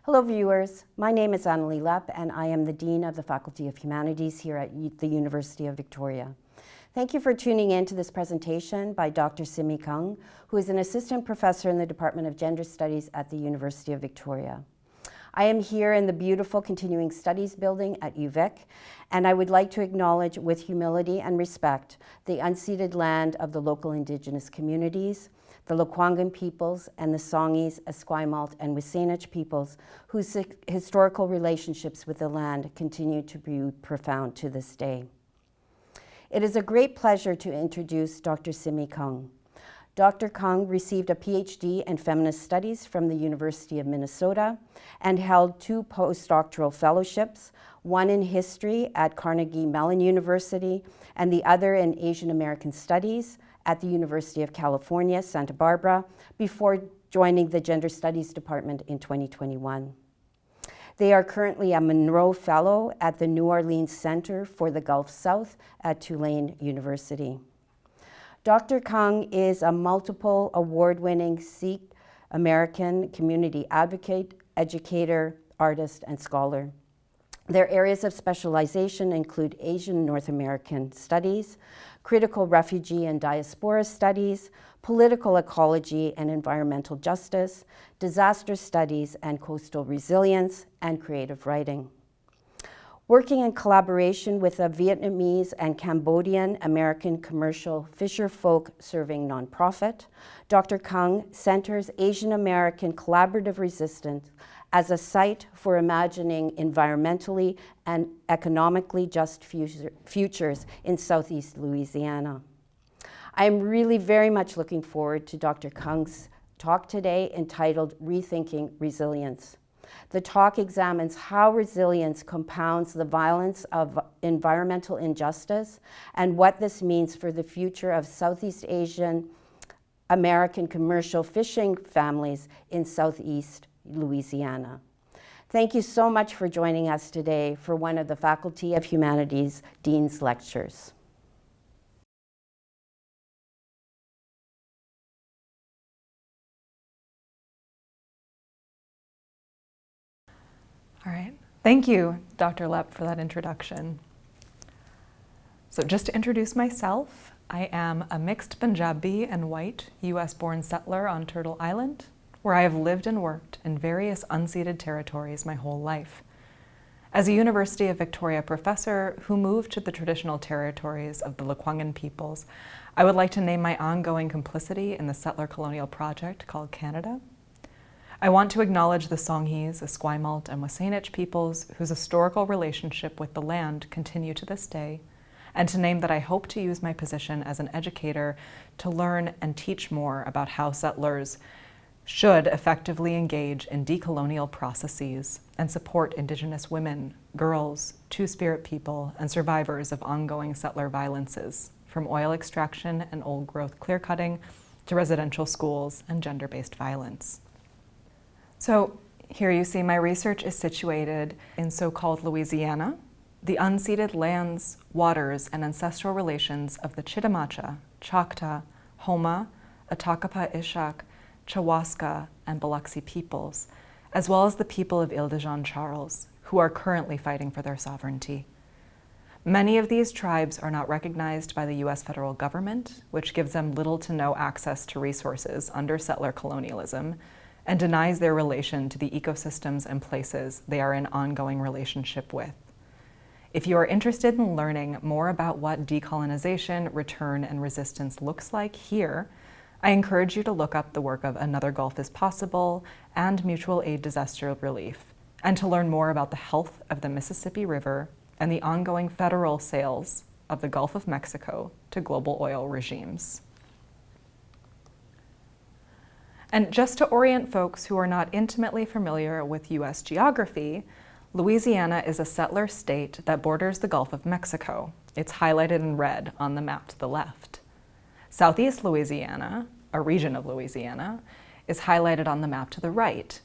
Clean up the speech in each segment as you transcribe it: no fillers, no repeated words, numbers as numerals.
Hello viewers, my name is Annalie Lepp and I am the Dean of the Faculty of Humanities here at the University of Victoria. Thank you for tuning in to this presentation by Dr. Simi Kang, who is an assistant professor in the Department of Gender Studies at the University of Victoria. I am here in the beautiful Continuing Studies building at UVic, and I would like to acknowledge with humility and respect the unceded land of the local Indigenous communities, the Lekwungen peoples, and the Songhees, Esquimalt, and Wasanich peoples whose historical relationships with the land continue to be profound to this day. It is a great pleasure to introduce Dr. Simi Kang. Dr. Kang received a PhD in Feminist Studies from the University of Minnesota and held 2 postdoctoral fellowships, one in history at Carnegie Mellon University and the other in Asian American Studies at the University of California, Santa Barbara, before joining the Gender Studies Department in 2021. They are currently a Monroe Fellow at the New Orleans Center for the Gulf South at Tulane University. Dr. Kang is a multiple award-winning Sikh American community advocate, educator, artist, and scholar. Their areas of specialization include Asian North American studies, critical refugee and diaspora studies, political ecology and environmental justice, disaster studies and coastal resilience, and creative writing. Working in collaboration with a Vietnamese and Cambodian American commercial fisher folk serving nonprofit, Dr. Kang centers Asian American collaborative resistance as a site for imagining environmentally and economically just futures in Southeast Louisiana. I am really very much looking forward to Dr. Kang's talk today entitled Rethinking Resilience. The talk examines how resilience compounds the violence of environmental injustice and what this means for the future of Southeast Asian American commercial fishing families in Southeast Louisiana. Thank you so much for joining us today for one of the Faculty of Humanities Dean's Lectures. All right. Thank you, Dr. Lepp, for that introduction. So just to introduce myself, I am a mixed Punjabi and white US-born settler on Turtle Island, where I have lived and worked in various unceded territories my whole life. As a University of Victoria professor who moved to the traditional territories of the Lekwungen peoples, I would like to name my ongoing complicity in the settler colonial project called Canada. I want to acknowledge the Songhees, Esquimalt, and Wasanich peoples whose historical relationship with the land continue to this day, and to name that I hope to use my position as an educator to learn and teach more about how settlers should effectively engage in decolonial processes and support Indigenous women, girls, Two-Spirit people, and survivors of ongoing settler violences, from oil extraction and old-growth clear-cutting to residential schools and gender-based violence. So here you see my research is situated in so-called Louisiana, the unceded lands, waters, and ancestral relations of the Chitimacha, Choctaw, Homa, Atakapa Ishak, Chawaska, and Biloxi peoples, as well as the people of Ile-de-Jean-Charles, who are currently fighting for their sovereignty. Many of these tribes are not recognized by the US federal government, which gives them little to no access to resources under settler colonialism, and denies their relation to the ecosystems and places they are in ongoing relationship with. If you are interested in learning more about what decolonization, return, and resistance looks like here, I encourage you to look up the work of Another Gulf is Possible and Mutual Aid Disaster Relief, and to learn more about the health of the Mississippi River and the ongoing federal sales of the Gulf of Mexico to global oil regimes. And just to orient folks who are not intimately familiar with US geography, Louisiana is a settler state that borders the Gulf of Mexico. It's highlighted in red on the map to the left. Southeast Louisiana, a region of Louisiana, is highlighted on the map to the right.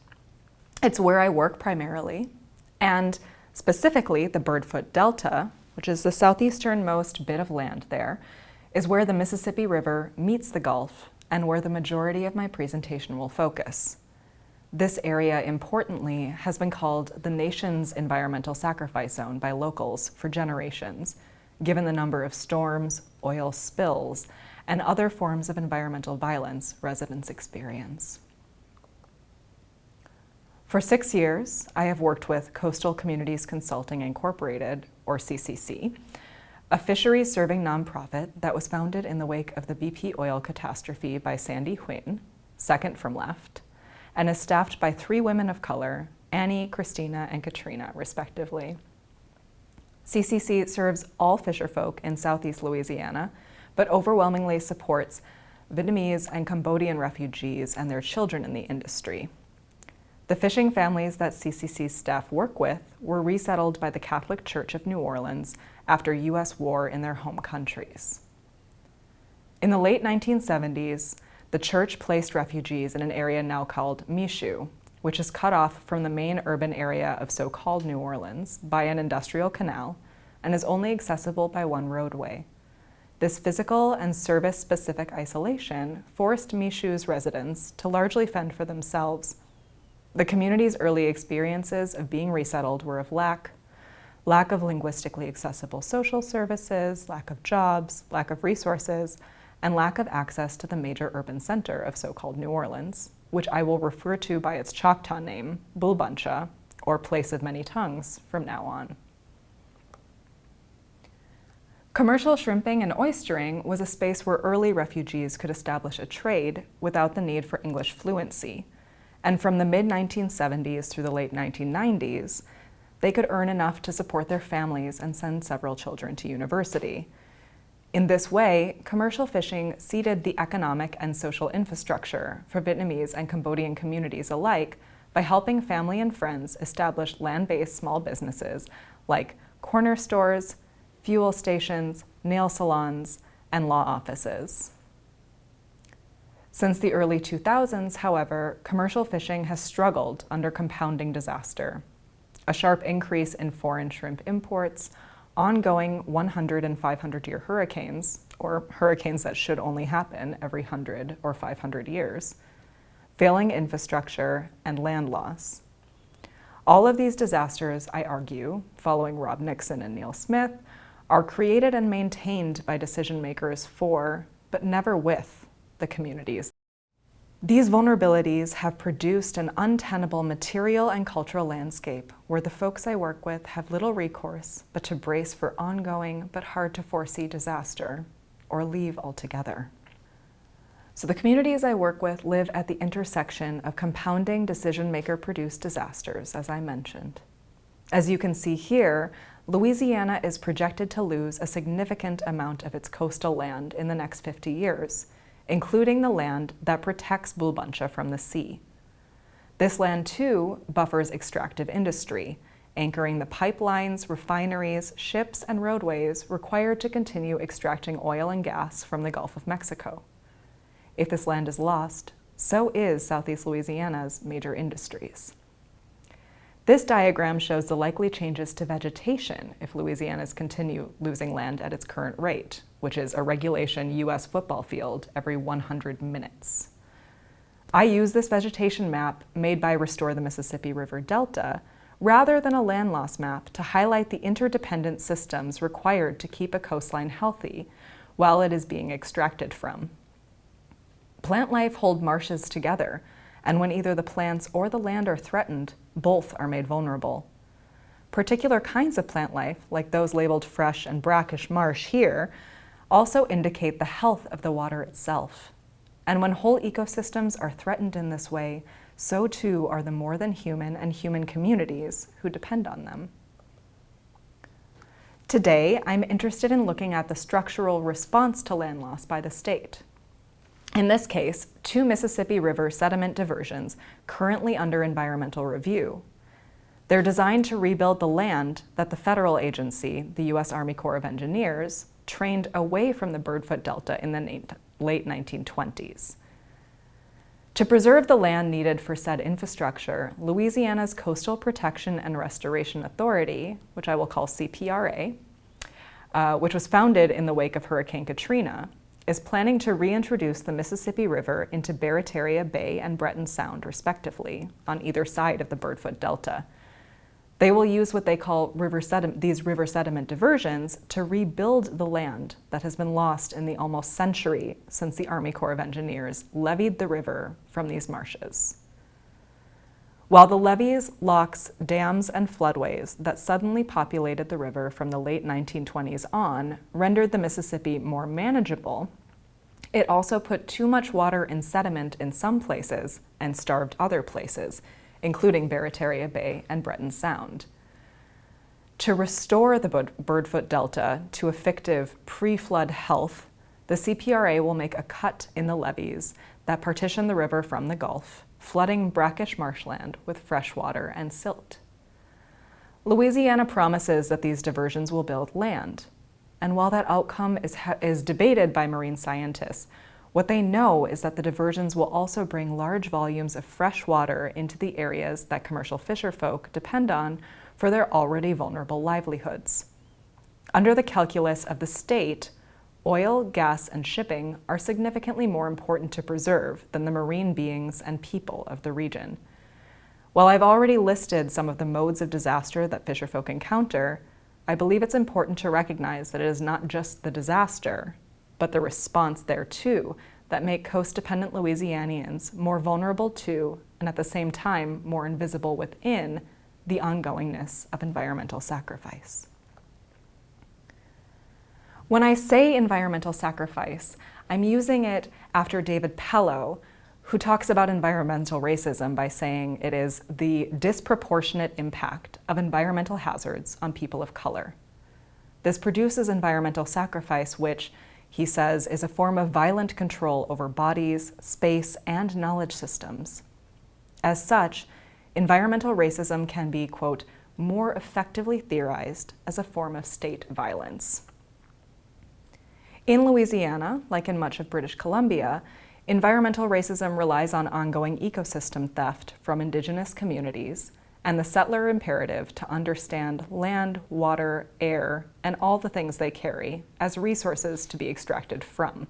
It's where I work primarily, and specifically the Birdfoot Delta, which is the southeasternmost bit of land there, is where the Mississippi River meets the Gulf and where the majority of my presentation will focus. This area, importantly, has been called the nation's environmental sacrifice zone by locals for generations, given the number of storms, oil spills, and other forms of environmental violence residents experience. For 6 years, I have worked with Coastal Communities Consulting Incorporated, or CCC, a fisheries-serving nonprofit that was founded in the wake of the BP oil catastrophe by Sandy Huynh, second from left, and is staffed by 3 women of color, Annie, Christina, and Katrina, respectively. CCC serves all fisherfolk in Southeast Louisiana, but overwhelmingly supports Vietnamese and Cambodian refugees and their children in the industry. The fishing families that CCC's staff work with were resettled by the Catholic Church of New Orleans after U.S. war in their home countries. In the late 1970s, the church placed refugees in an area now called Michoud, which is cut off from the main urban area of so-called New Orleans by an industrial canal and is only accessible by one roadway. This physical and service-specific isolation forced Michoud's residents to largely fend for themselves. The community's early experiences of being resettled were of lack of linguistically accessible social services, lack of jobs, lack of resources, and lack of access to the major urban center of so-called New Orleans, which I will refer to by its Choctaw name, Bulbancha, or Place of Many Tongues, from now on. Commercial shrimping and oystering was a space where early refugees could establish a trade without the need for English fluency. And from the mid-1970s through the late 1990s, they could earn enough to support their families and send several children to university. In this way, commercial fishing seeded the economic and social infrastructure for Vietnamese and Cambodian communities alike by helping family and friends establish land-based small businesses like corner stores, fuel stations, nail salons, and law offices. Since the early 2000s, however, commercial fishing has struggled under compounding disaster. A sharp increase in foreign shrimp imports, ongoing 100 and 500-year hurricanes, or hurricanes that should only happen every 100 or 500 years, failing infrastructure, and land loss. All of these disasters, I argue, following Rob Nixon and Neil Smith, are created and maintained by decision makers for, but never with, the communities. These vulnerabilities have produced an untenable material and cultural landscape where the folks I work with have little recourse but to brace for ongoing but hard to foresee disaster, or leave altogether. So the communities I work with live at the intersection of compounding decision-maker-produced disasters, as I mentioned. As you can see here, Louisiana is projected to lose a significant amount of its coastal land in the next 50 years, including the land that protects Bulbancha from the sea. This land, too, buffers extractive industry, anchoring the pipelines, refineries, ships, and roadways required to continue extracting oil and gas from the Gulf of Mexico. If this land is lost, so is Southeast Louisiana's major industries. This diagram shows the likely changes to vegetation if Louisiana's continue losing land at its current rate, which is a regulation U.S. football field every 100 minutes. I use this vegetation map made by Restore the Mississippi River Delta rather than a land loss map to highlight the interdependent systems required to keep a coastline healthy while it is being extracted from. Plant life holds marshes together, and when either the plants or the land are threatened, both are made vulnerable. Particular kinds of plant life, like those labeled fresh and brackish marsh here, also indicate the health of the water itself. And when whole ecosystems are threatened in this way, so too are the more than human and human communities who depend on them. Today, I'm interested in looking at the structural response to land loss by the state. In this case, 2 Mississippi River sediment diversions currently under environmental review. They're designed to rebuild the land that the federal agency, the U.S. Army Corps of Engineers, trained away from the Birdfoot Delta in the late 1920s. To preserve the land needed for said infrastructure, Louisiana's Coastal Protection and Restoration Authority, which I will call CPRA, which was founded in the wake of Hurricane Katrina, is planning to reintroduce the Mississippi River into Barataria Bay and Breton Sound, respectively, on either side of the Birdfoot Delta. They will use what they call these river sediment diversions to rebuild the land that has been lost in the almost century since the Army Corps of Engineers levied the river from these marshes. While the levees, locks, dams, and floodways that suddenly populated the river from the late 1920s on rendered the Mississippi more manageable, it also put too much water and sediment in some places and starved other places, including Barataria Bay and Breton Sound. To restore the Birdfoot Delta to a fictive pre-flood health, the CPRA will make a cut in the levees that partition the river from the Gulf, flooding brackish marshland with fresh water and silt. Louisiana promises that these diversions will build land, and while that outcome is debated by marine scientists, what they know is that the diversions will also bring large volumes of fresh water into the areas that commercial fisherfolk depend on for their already vulnerable livelihoods. Under the calculus of the state, oil, gas, and shipping are significantly more important to preserve than the marine beings and people of the region. While I've already listed some of the modes of disaster that fisherfolk encounter, I believe it's important to recognize that it is not just the disaster, but the response thereto that make coast-dependent Louisianians more vulnerable to, and at the same time more invisible within, the ongoingness of environmental sacrifice. When I say environmental sacrifice, I'm using it after David Pellow, who talks about environmental racism by saying it is the disproportionate impact of environmental hazards on people of color. This produces environmental sacrifice, which, he says, is a form of violent control over bodies, space, and knowledge systems. As such, environmental racism can be, quote, more effectively theorized as a form of state violence. In Louisiana, like in much of British Columbia, environmental racism relies on ongoing ecosystem theft from indigenous communities and the settler imperative to understand land, water, air, and all the things they carry as resources to be extracted from.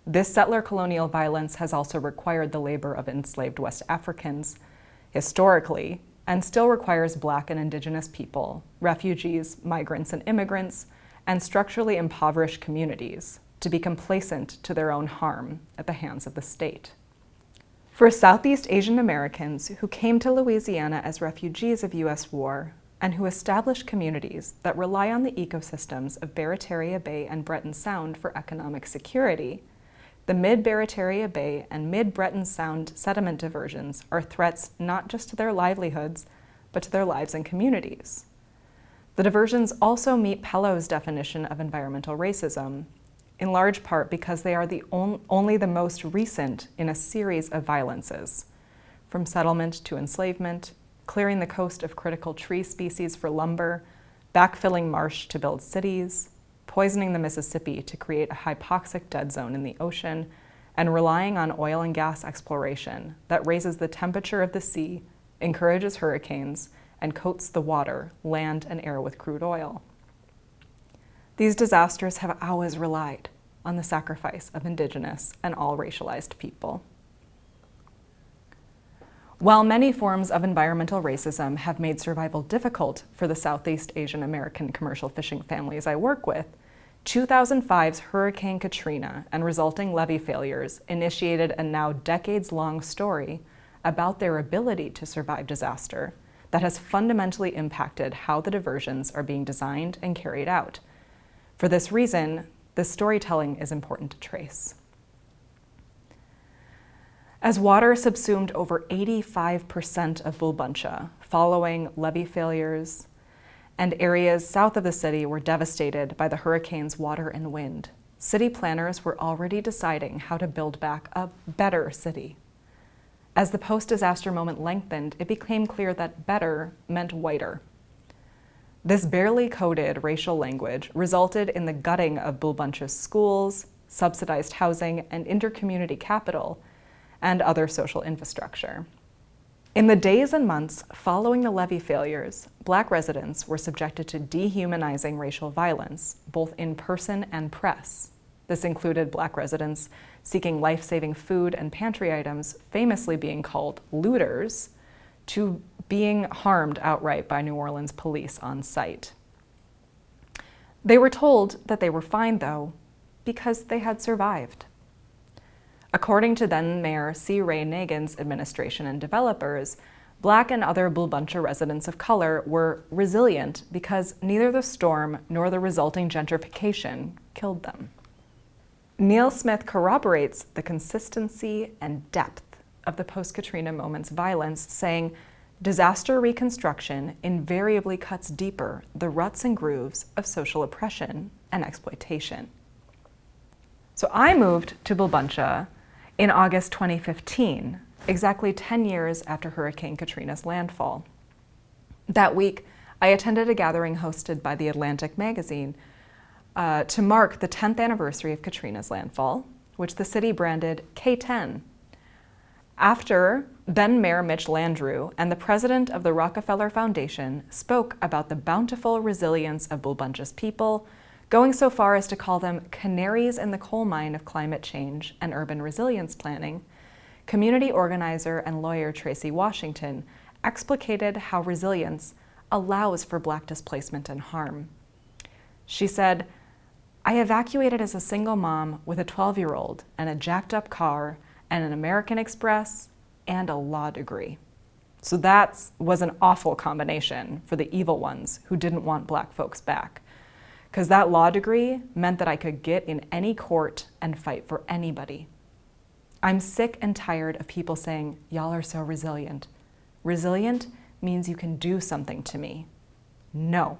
This settler colonial violence has also required the labor of enslaved West Africans historically, and still requires Black and Indigenous people, refugees, migrants, and immigrants, and structurally impoverished communities to be complacent to their own harm at the hands of the state. For Southeast Asian Americans who came to Louisiana as refugees of U.S. war and who established communities that rely on the ecosystems of Barataria Bay and Breton Sound for economic security, the mid-Barataria Bay and mid-Breton Sound sediment diversions are threats not just to their livelihoods, but to their lives and communities. The diversions also meet Pellow's definition of environmental racism, in large part because they are only the most recent in a series of violences, from settlement to enslavement, clearing the coast of critical tree species for lumber, backfilling marsh to build cities, poisoning the Mississippi to create a hypoxic dead zone in the ocean, and relying on oil and gas exploration that raises the temperature of the sea, encourages hurricanes, and coats the water, land, and air with crude oil. These disasters have always relied on the sacrifice of indigenous and all racialized people. While many forms of environmental racism have made survival difficult for the Southeast Asian American commercial fishing families I work with, 2005's Hurricane Katrina and resulting levee failures initiated a now decades-long story about their ability to survive disaster that has fundamentally impacted how the diversions are being designed and carried out. For this reason, this storytelling is important to trace. As water subsumed over 85% of Bulbuncha following levee failures, and areas south of the city were devastated by the hurricane's water and wind, city planners were already deciding how to build back a better city. As the post-disaster moment lengthened, it became clear that better meant whiter. This barely coded racial language resulted in the gutting of Bulbuncha's schools, subsidized housing, and intercommunity capital, and other social infrastructure. In the days and months following the levee failures, Black residents were subjected to dehumanizing racial violence, both in person and press, This included Black residents seeking life-saving food and pantry items, famously being called looters, to being harmed outright by New Orleans police on site. They were told that they were fine, though, because they had survived. According to then-Mayor C. Ray Nagin's administration and developers, Black and other Bulbuncha residents of color were resilient because neither the storm nor the resulting gentrification killed them. Neil Smith corroborates the consistency and depth of the post-Katrina moment's violence, saying, "Disaster reconstruction invariably cuts deeper the ruts and grooves of social oppression and exploitation." So I moved to Bulbuncha in August 2015, exactly 10 years after Hurricane Katrina's landfall. That week, I attended a gathering hosted by The Atlantic magazine to mark the 10th anniversary of Katrina's landfall, which the city branded K10. After, then Mayor Mitch Landrieu and the president of the Rockefeller Foundation spoke about the bountiful resilience of Bulbuncha's people, going so far as to call them canaries in the coal mine of climate change and urban resilience planning, community organizer and lawyer Tracy Washington explicated how resilience allows for Black displacement and harm. She said, "I evacuated as a single mom with a 12-year-old and a jacked-up car and an American Express and a law degree. So that was an awful combination for the evil ones who didn't want Black folks back, because that law degree meant that I could get in any court and fight for anybody. I'm sick and tired of people saying, 'Y'all are so resilient.' Resilient means you can do something to me. No,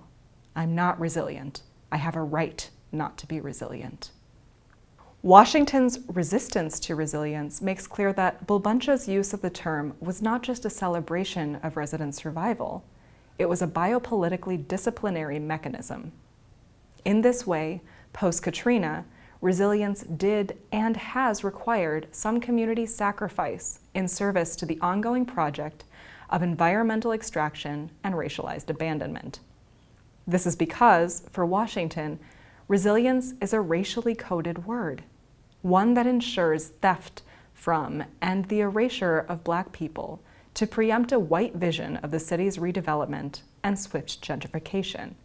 I'm not resilient. I have a right not to be resilient." Washington's resistance to resilience makes clear that Bulbuncha's use of the term was not just a celebration of resident survival, it was a biopolitically disciplinary mechanism. In this way, post-Katrina, resilience did and has required some community sacrifice in service to the ongoing project of environmental extraction and racialized abandonment. This is because, for Washington, resilience is a racially coded word, one that ensures theft from and the erasure of Black people to preempt a white vision of the city's redevelopment and swift gentrification.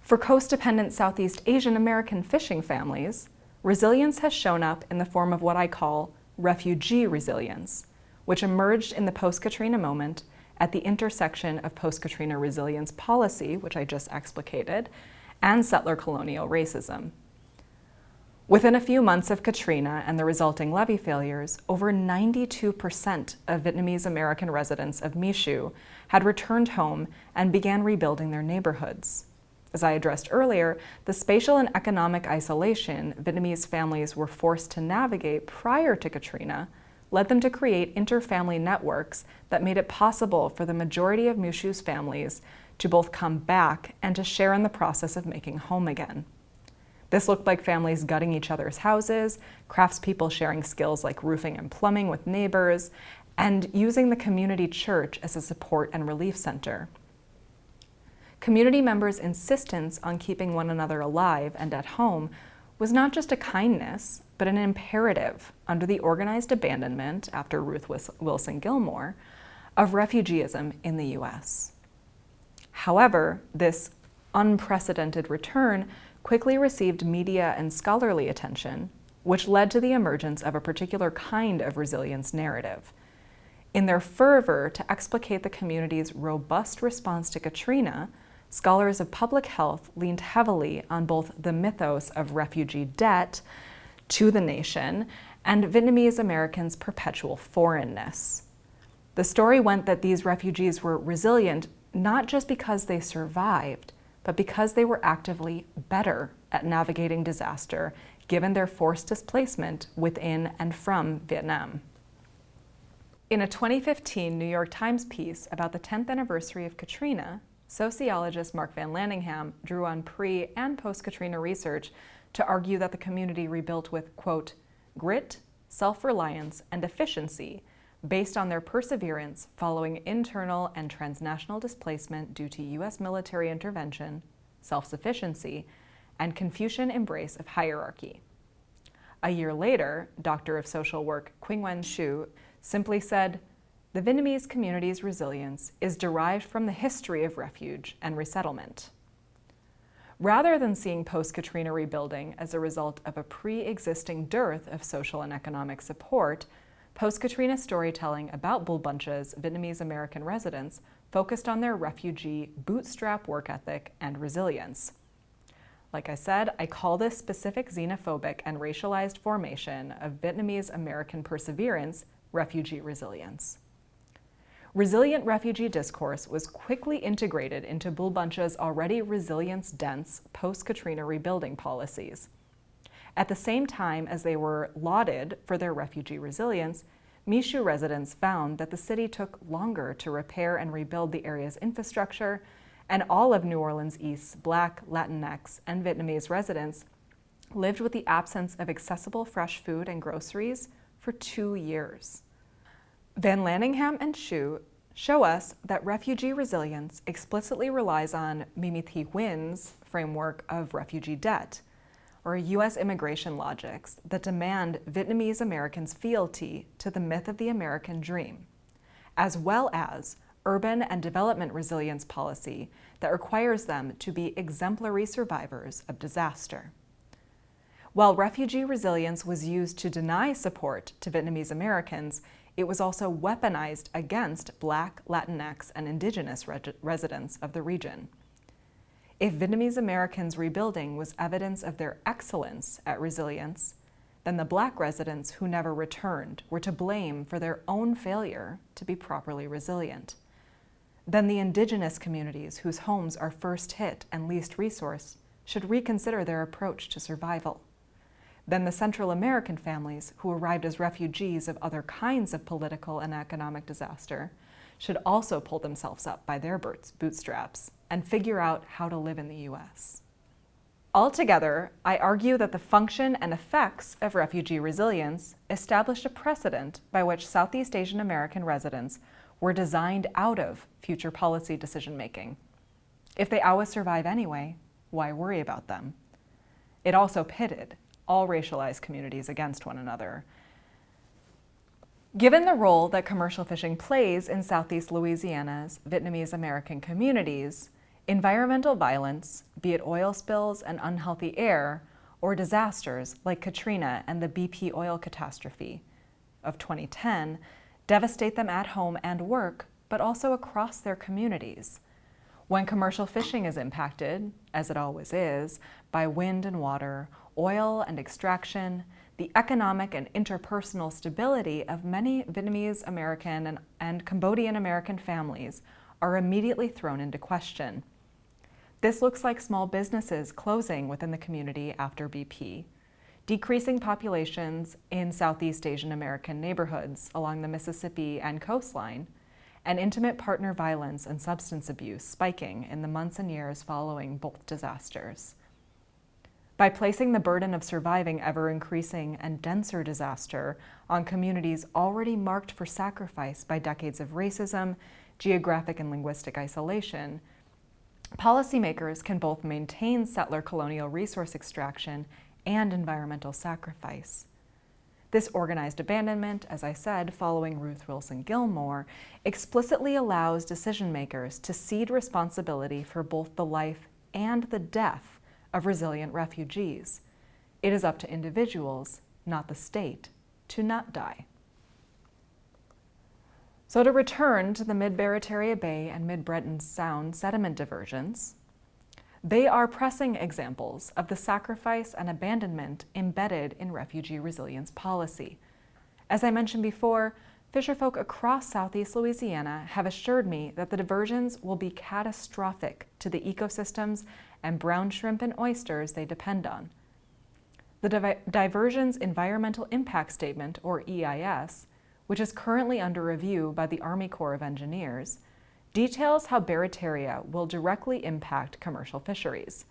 For coast-dependent Southeast Asian American fishing families, resilience has shown up in the form of what I call refugee resilience, which emerged in the post-Katrina moment at the intersection of post-Katrina resilience policy, which I just explicated, and settler colonial racism. Within a few months of Katrina and the resulting levee failures, over 92% of Vietnamese American residents of Michoud had returned home and began rebuilding their neighborhoods. As I addressed earlier, the spatial and economic isolation Vietnamese families were forced to navigate prior to Katrina led them to create interfamily networks that made it possible for the majority of Michoud's families to both come back and to share in the process of making home again. This looked like families gutting each other's houses, craftspeople sharing skills like roofing and plumbing with neighbors, and using the community church as a support and relief center. Community members' insistence on keeping one another alive and at home was not just a kindness, but an imperative under the organized abandonment, after Ruth Wilson Gilmore, of refugeeism in the US. However, this unprecedented return quickly received media and scholarly attention, which led to the emergence of a particular kind of resilience narrative. In their fervor to explicate the community's robust response to Katrina, scholars of public health leaned heavily on both the mythos of refugee debt to the nation and Vietnamese Americans' perpetual foreignness. The story went that these refugees were resilient not just because they survived, but because they were actively better at navigating disaster given their forced displacement within and from Vietnam. In a 2015 New York Times piece about the 10th anniversary of Katrina, sociologist Mark Van Lanningham drew on pre- and post-Katrina research to argue that the community rebuilt with, quote, grit, self-reliance, and efficiency based on their perseverance following internal and transnational displacement due to US military intervention, self-sufficiency, and Confucian embrace of hierarchy. A year later, Doctor of Social Work Qingwen Xu simply said, "The Vietnamese community's resilience is derived from the history of refuge and resettlement." Rather than seeing post-Katrina rebuilding as a result of a pre-existing dearth of social and economic support, post-Katrina storytelling about Bul Buncha's Vietnamese American residents focused on their refugee bootstrap work ethic and resilience. Like I said, I call this specific xenophobic and racialized formation of Vietnamese American perseverance refugee resilience. Resilient refugee discourse was quickly integrated into Bul Buncha's already resilience-dense post-Katrina rebuilding policies. At the same time as they were lauded for their refugee resilience, Mishu residents found that the city took longer to repair and rebuild the area's infrastructure, and all of New Orleans East's Black, Latinx, and Vietnamese residents lived with the absence of accessible fresh food and groceries for 2 years. Van Lanningham and Xu show us that refugee resilience explicitly relies on Mimi Thi Huyen's framework of refugee debt, or U.S. immigration logics that demand Vietnamese Americans' fealty to the myth of the American dream, as well as urban and development resilience policy that requires them to be exemplary survivors of disaster. While refugee resilience was used to deny support to Vietnamese Americans, it was also weaponized against Black, Latinx, and Indigenous residents of the region. If Vietnamese Americans' rebuilding was evidence of their excellence at resilience, then the Black residents who never returned were to blame for their own failure to be properly resilient. Then the Indigenous communities whose homes are first hit and least resourced should reconsider their approach to survival. Then the Central American families who arrived as refugees of other kinds of political and economic disaster should also pull themselves up by their bootstraps and figure out how to live in the U.S. Altogether, I argue that the function and effects of refugee resilience established a precedent by which Southeast Asian American residents were designed out of future policy decision-making. If they always survive anyway, why worry about them? It also pitted all racialized communities against one another. Given the role that commercial fishing plays in Southeast Louisiana's Vietnamese American communities, environmental violence, be it oil spills and unhealthy air, or disasters like Katrina and the BP oil catastrophe of 2010, devastate them at home and work, but also across their communities. When commercial fishing is impacted, as it always is, by wind and water, oil and extraction, the economic and interpersonal stability of many Vietnamese American and Cambodian American families are immediately thrown into question. This looks like small businesses closing within the community after BP, decreasing populations in Southeast Asian American neighborhoods along the Mississippi and coastline, and intimate partner violence and substance abuse spiking in the months and years following both disasters. By placing the burden of surviving ever-increasing and denser disaster on communities already marked for sacrifice by decades of racism, geographic and linguistic isolation, policymakers can both maintain settler colonial resource extraction and environmental sacrifice. This organized abandonment, as I said, following Ruth Wilson Gilmore, explicitly allows decision makers to cede responsibility for both the life and the death of resilient refugees. It is up to individuals, not the state, to not die. So to return to the Mid-Barataria Bay and Mid-Breton Sound sediment diversions, they are pressing examples of the sacrifice and abandonment embedded in refugee resilience policy. As I mentioned before, fisherfolk across Southeast Louisiana have assured me that the diversions will be catastrophic to the ecosystems and brown shrimp and oysters they depend on. The diversion's Environmental Impact Statement, or EIS, which is currently under review by the Army Corps of Engineers, details how Barataria will directly impact commercial fisheries.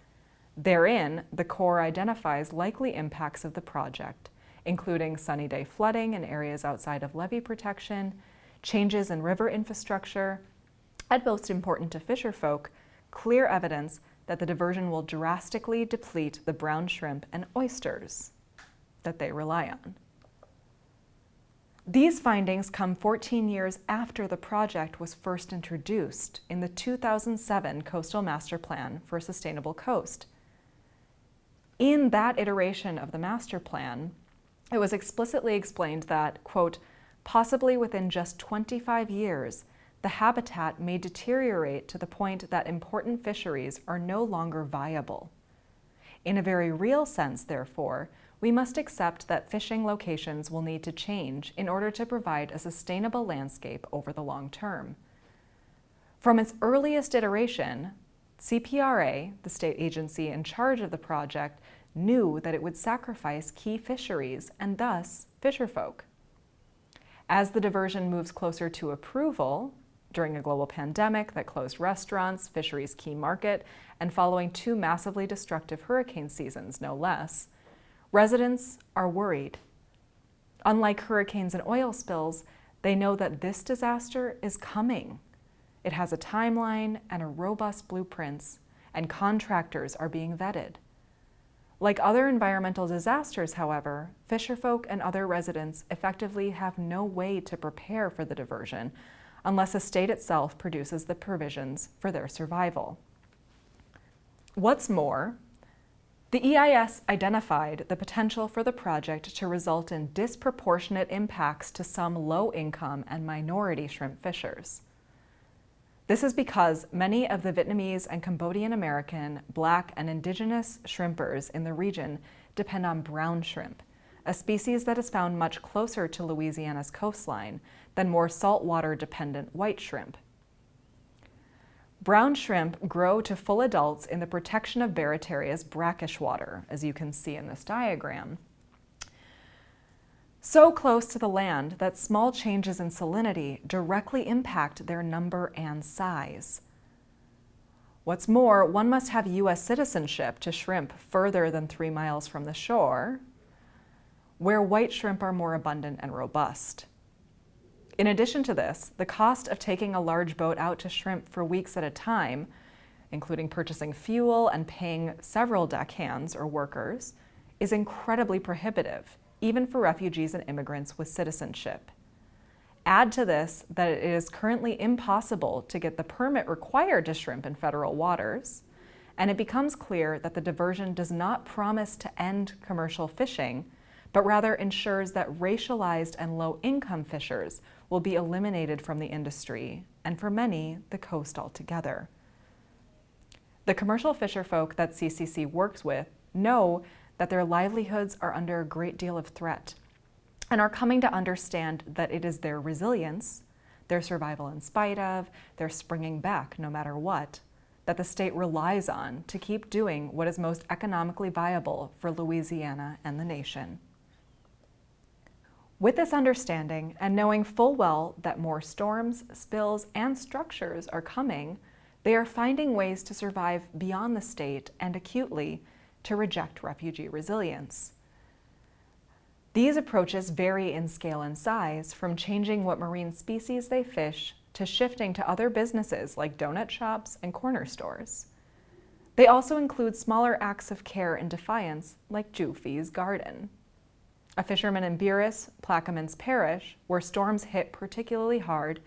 Therein, the Corps identifies likely impacts of the project, including sunny day flooding in areas outside of levee protection, changes in river infrastructure, and most important to fisherfolk, clear evidence that the diversion will drastically deplete the brown shrimp and oysters that they rely on. These findings come 14 years after the project was first introduced in the 2007 Coastal Master Plan for a Sustainable Coast. In that iteration of the master plan, it was explicitly explained that, quote, possibly within just 25 years, the habitat may deteriorate to the point that important fisheries are no longer viable. In a very real sense, therefore, we must accept that fishing locations will need to change in order to provide a sustainable landscape over the long term. From its earliest iteration, CPRA, the state agency in charge of the project, knew that it would sacrifice key fisheries and thus fisherfolk. As the diversion moves closer to approval, during a global pandemic that closed restaurants, fisheries' key market, and following 2 massively destructive hurricane seasons, no less, residents are worried. Unlike hurricanes and oil spills, they know that this disaster is coming. It has a timeline and a robust blueprints, and contractors are being vetted. Like other environmental disasters, however, fisherfolk and other residents effectively have no way to prepare for the diversion unless the state itself produces the provisions for their survival. What's more, the EIS identified the potential for the project to result in disproportionate impacts to some low-income and minority shrimp fishers. This is because many of the Vietnamese and Cambodian American, Black, and Indigenous shrimpers in the region depend on brown shrimp, a species that is found much closer to Louisiana's coastline than more saltwater-dependent white shrimp. Brown shrimp grow to full adults in the protection of Barretaria's brackish water, as you can see in this diagram. So close to the land that small changes in salinity directly impact their number and size. What's more, one must have U.S. citizenship to shrimp further than 3 miles from the shore, where white shrimp are more abundant and robust. In addition to this, the cost of taking a large boat out to shrimp for weeks at a time, including purchasing fuel and paying several deckhands or workers, is incredibly prohibitive, even for refugees and immigrants with citizenship. Add to this that it is currently impossible to get the permit required to shrimp in federal waters, and it becomes clear that the diversion does not promise to end commercial fishing, but rather ensures that racialized and low-income fishers will be eliminated from the industry, and for many, the coast altogether. The commercial fisherfolk that CCC works with know that their livelihoods are under a great deal of threat and are coming to understand that it is their resilience, their survival in spite of, their springing back no matter what, that the state relies on to keep doing what is most economically viable for Louisiana and the nation. With this understanding and knowing full well that more storms, spills, and structures are coming, they are finding ways to survive beyond the state and acutely to reject refugee resilience. These approaches vary in scale and size, from changing what marine species they fish to shifting to other businesses like donut shops and corner stores. They also include smaller acts of care and defiance like Jufi's garden. A fisherman in Buras, Plaquemines Parish, where storms hit particularly hard,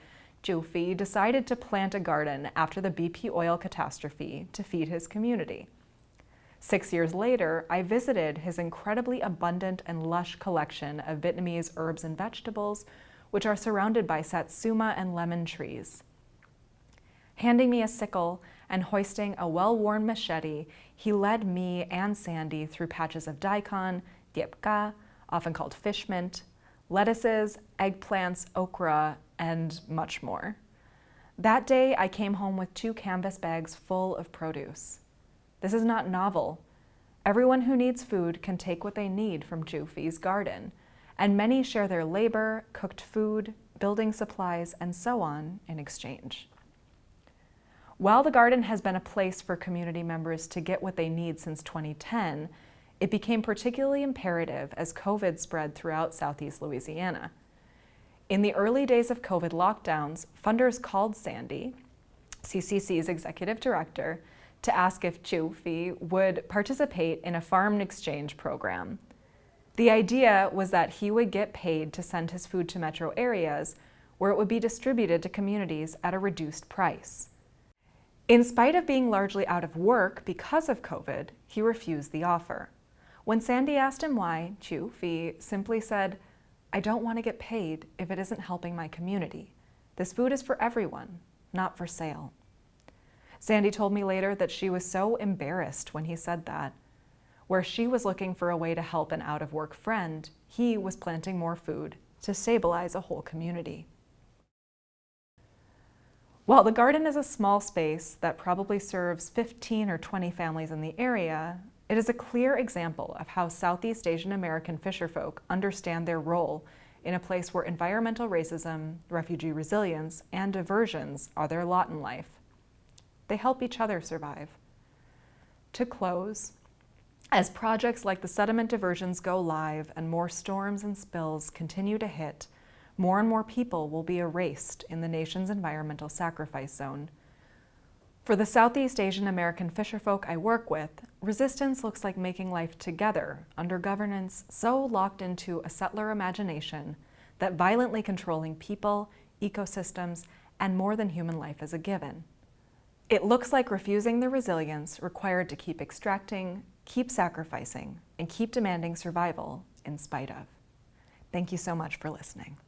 Jufi decided to plant a garden after the BP oil catastrophe to feed his community. 6 years later, I visited his incredibly abundant and lush collection of Vietnamese herbs and vegetables, which are surrounded by satsuma and lemon trees. Handing me a sickle and hoisting a well-worn machete, he led me and Sandy through patches of daikon, diep ca, often called fish mint, lettuces, eggplants, okra, and much more. That day, I came home with 2 canvas bags full of produce. This is not novel. Everyone who needs food can take what they need from Jufi's garden, and many share their labor, cooked food, building supplies, and so on in exchange. While the garden has been a place for community members to get what they need since 2010, it became particularly imperative as COVID spread throughout Southeast Louisiana. In the early days of COVID lockdowns, funders called Sandy, CCC's executive director, to ask if Chu Phi would participate in a farm exchange program. The idea was that he would get paid to send his food to metro areas where it would be distributed to communities at a reduced price. In spite of being largely out of work because of COVID, he refused the offer. When Sandy asked him why, Chu Phi simply said, "I don't want to get paid if it isn't helping my community. This food is for everyone, not for sale." Sandy told me later that she was so embarrassed when he said that. Where she was looking for a way to help an out-of-work friend, he was planting more food to stabilize a whole community. While the garden is a small space that probably serves 15 or 20 families in the area, it is a clear example of how Southeast Asian American fisherfolk understand their role in a place where environmental racism, refugee resilience, and diversions are their lot in life. They help each other survive. To close, as projects like the sediment diversions go live and more storms and spills continue to hit, more and more people will be erased in the nation's environmental sacrifice zone. For the Southeast Asian American fisherfolk I work with, resistance looks like making life together under governance so locked into a settler imagination that violently controlling people, ecosystems, and more than human life is a given. It looks like refusing the resilience required to keep extracting, keep sacrificing, and keep demanding survival in spite of. Thank you so much for listening.